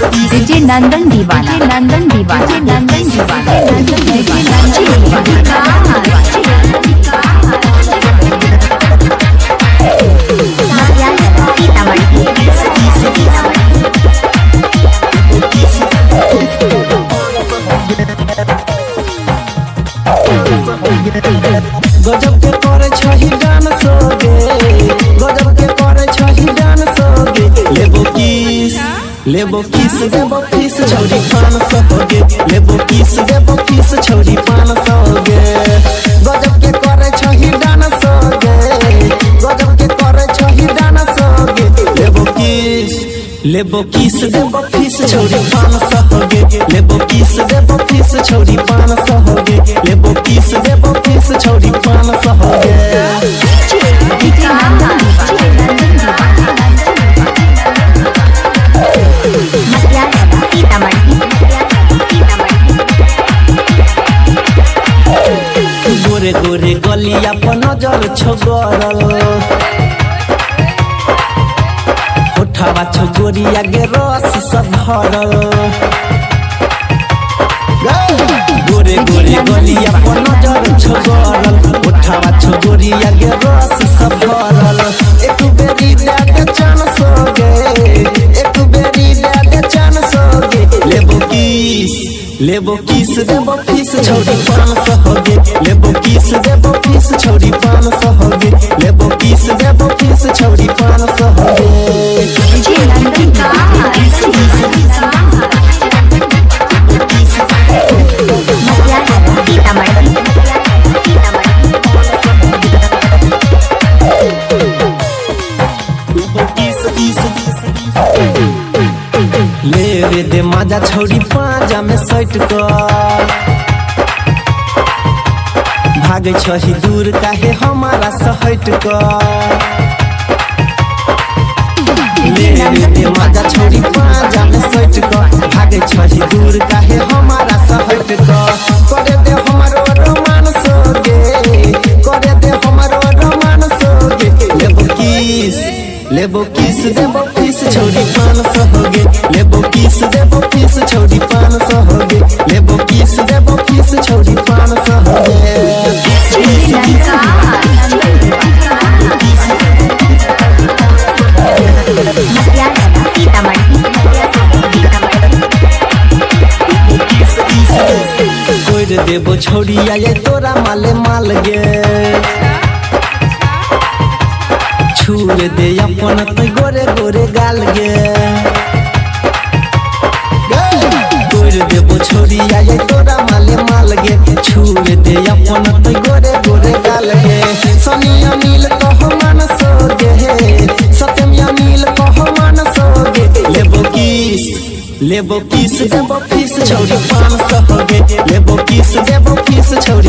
DJ नंदन दीवाना नंदन दीवाना नंदन दीवाना नंदन गजब के करे छही गान सोगे गजब के करे छही गान सोगे लेबो किस देबो फीस छोड़ी पान सोगे लेबो किस देबो फीस छोड़ी पान सोगे गजब के करे छही गान सोगे गजब के करे छही गान सोगे लेबो किस देबो फीस छोड़ी पान सोगे लेबो किस देबो फीस छोड़ी पान सोगे लेबो किस देबो फीस छोड़ी पान सोगे डीजे नंदन गोरे गोरे गलिया पर नजर छोगरल होठावा छोगोरिया गे रस सब भरल गोरे गोरे गलिया पर नजर छोगरल होठावा छोगोरिया गे रस सब भरल एक बेरी दे चान सोगे एक बेरी दे चान सोगे लेबो किस देबो फीस छोड़ी पान सोगे लेबो किस देबो फीस छोड़ी पान सोगे लेबो किस देबो फीस छोड़ी पान सोगे डीजे नंदन लेवे दे माजा छोड़ी पाजा में सट कर भागे छही दूर काहे हमारा सहट कर लेवे दे माजा छोड़ी पाजा में सट कर भागे छही दूर काहे हमारा सहट कर करे दे हमारो रोमान सोगे करे दे हमारो रोमान सोगे लेबो किस देबो फीस छोड़ी पान सोगे लेबो किस देबो फीस छोड़ी पान सोगे लेबो किस देबो फीस छोड़ी पान सोगे कोई देबो छोड़िया ये तोरा माले माल गे छूर दे अपन तो गोरे गोरे गाल गे गोर देबो छोड़िया ये तोरा माले माल गे छूर दे अपन तो गोरे गोरे गाल गे सनिया नील कहो मन सोगे सत्यमिया नील कहो मन सोगे लेबो किस देबो फीस छोड़ी पान सोगे लेबो किस देबो फीस छोड़ी